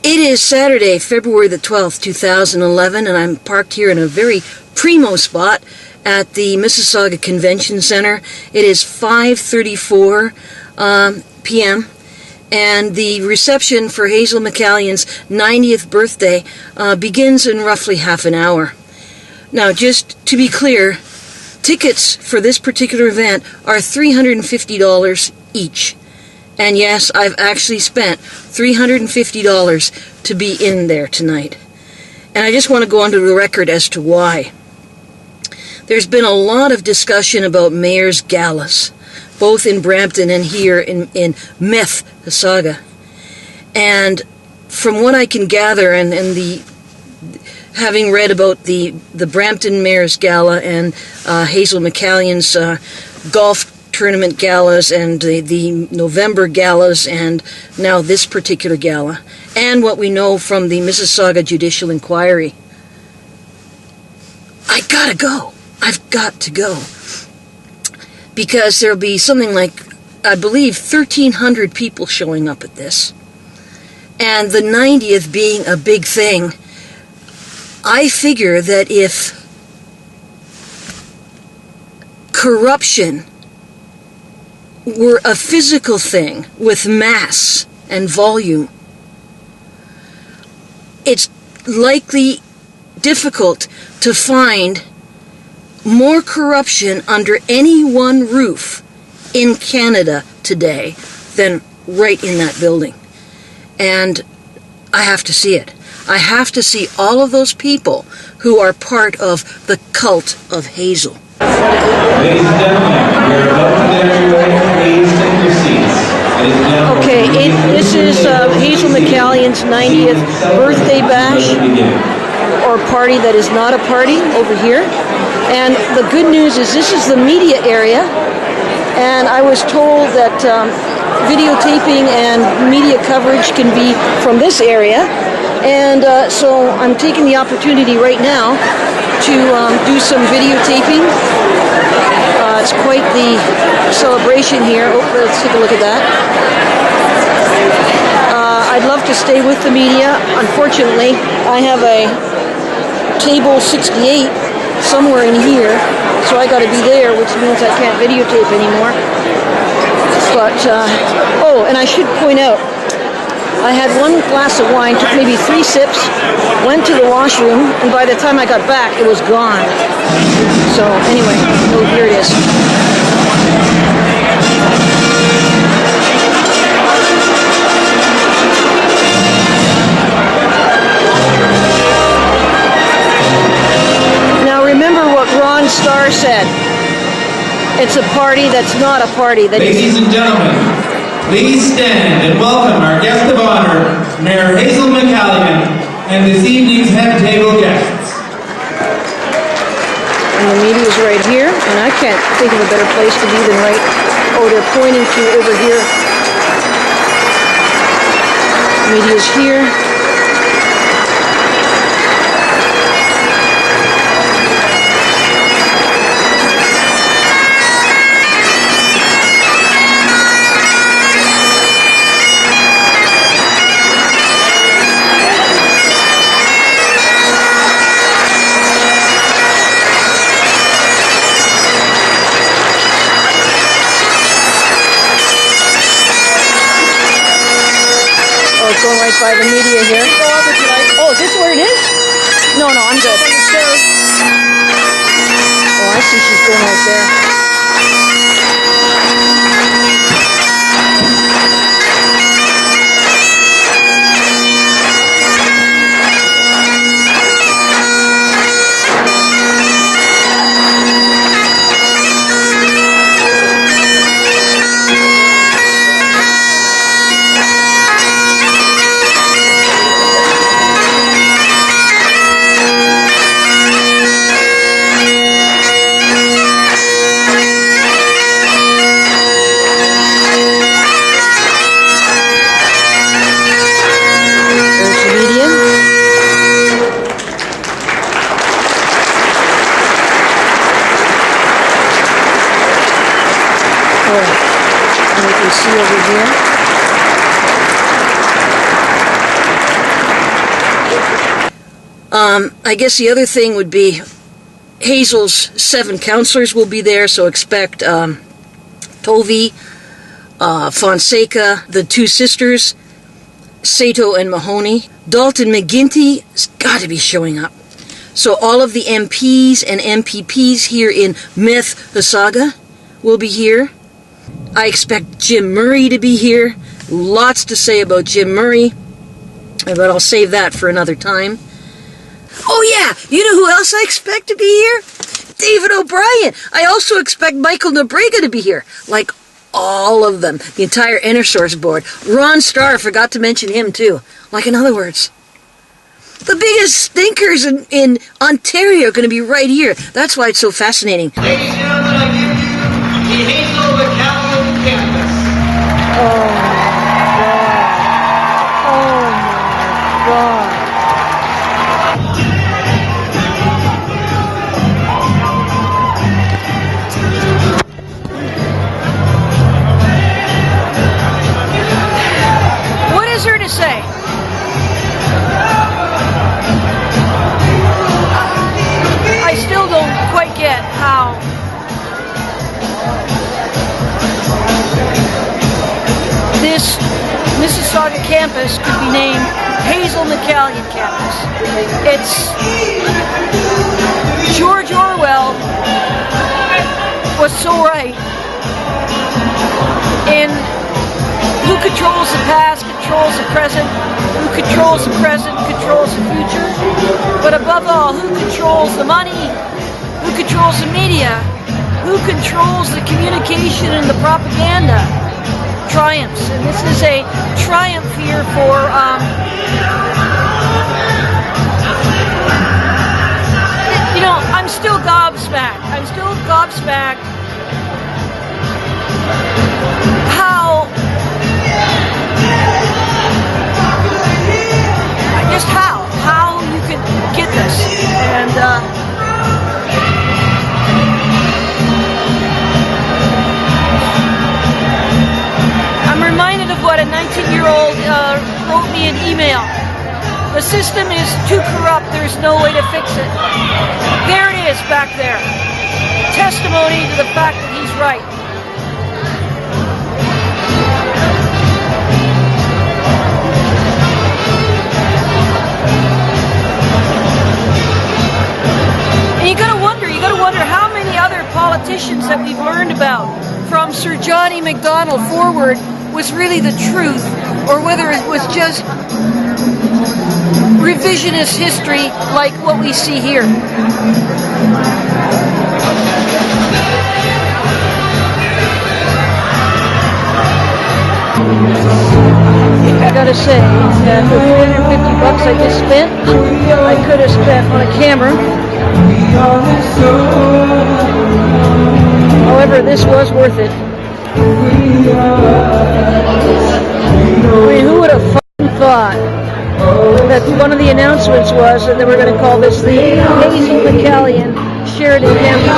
It is Saturday, February the 12th, 2011, and I'm parked here in a very primo spot at the Mississauga Convention Center. It is 5:34 p.m., and the reception for Hazel McCallion's 90th birthday begins in roughly half an hour. Now, just to be clear, tickets for this particular event are $350 each. And yes, I've actually spent $350 to be in there tonight. And I just want to go onto the record as to why. There's been a lot of discussion about mayor's galas, both in Brampton and here in Mississauga. And from what I can gather, and having read about the Brampton Mayor's Gala and Hazel McCallion's golf tournament galas and the November galas and now this particular gala, and what we know from the Mississauga Judicial Inquiry, I gotta go. I've got to go. Because there'll be something like, I believe, 1,300 people showing up at this. And the 90th being a big thing, I figure that if corruption were a physical thing with mass and volume, it's likely difficult to find more corruption under any one roof in Canada today than right in that building. And I have to see it. I have to see all of those people who are part of the cult of Hazel. Ladies and gentlemen, we are about to get underway. Please take your seats. Okay, this is Hazel McCallion's 90th birthday bash, or party that is not a party, over here. And the good news is this is the media area, and I was told that videotaping and media coverage can be from this area. And so I'm taking the opportunity right now to do some videotaping. It's quite the celebration here. Oh, let's take a look at that. I'd love to stay with the media. Unfortunately, I have a table 68 somewhere in here, so I got to be there, which means I can't videotape anymore. But, oh, and I should point out, I had one glass of wine, took maybe 3 sips, went to the washroom, and by the time I got back, it was gone. So, anyway, oh, here it is. Now, remember what Ron Starr said. It's a party that's not a party. Ladies and gentlemen, please stand and welcome our guest of honor, Mayor Hazel McCallion, and this evening's head table guests. And the media's right here, and I can't think of a better place to be than right, oh, they're pointing to over here. Media's here. Going right by the media here. Oh, is this where it is? No, I'm good. Oh, I see she's going right there. I guess the other thing would be Hazel's 7 counselors will be there, so expect Tovi, Fonseca, the 2 sisters, Sato and Mahoney. Dalton McGuinty's got to be showing up. So all of the MPs and MPPs here in Mississauga will be here. I expect Jim Murray to be here. Lots to say about Jim Murray, but I'll save that for another time. Oh yeah, you know who else I expect to be here? David O'Brien. I also expect Michael Nobrega to be here. Like all of them. The entire InnerSource board. Ron Starr, forgot to mention him too. Like in other words, the biggest stinkers in Ontario are going to be right here. That's why it's so fascinating. Ladies and gentlemen, I give you the Hazel McCallion campus. Oh my God. What is there to say? I still don't quite get how this Mississauga campus could be named Hazel McCallion campus. It's George Orwell was so right in who controls the past controls the present, who controls the present controls the future, but above all, who controls the money, who controls the media, who controls the communication and the propaganda triumphs. And this is a triumph here for you know, I'm still gobsmacked. I'm still gobsmacked how just how you could get this. And I'm reminded of what a 19-year-old wrote me an email. The system is too corrupt, there's no way to fix it. There it is back there. Testimony to the fact that he's right. And you gotta wonder how many other politicians that we've learned about from Sir Johnny MacDonald forward was really the truth, or whether it was just revisionist history like what we see here. I gotta say that for $350 I just spent, I could have spent on a camera. However, this was worth it. I mean, who would have fucking thought that one of the announcements was that they were going to call this the Hazel McCallion Sheridan Campus?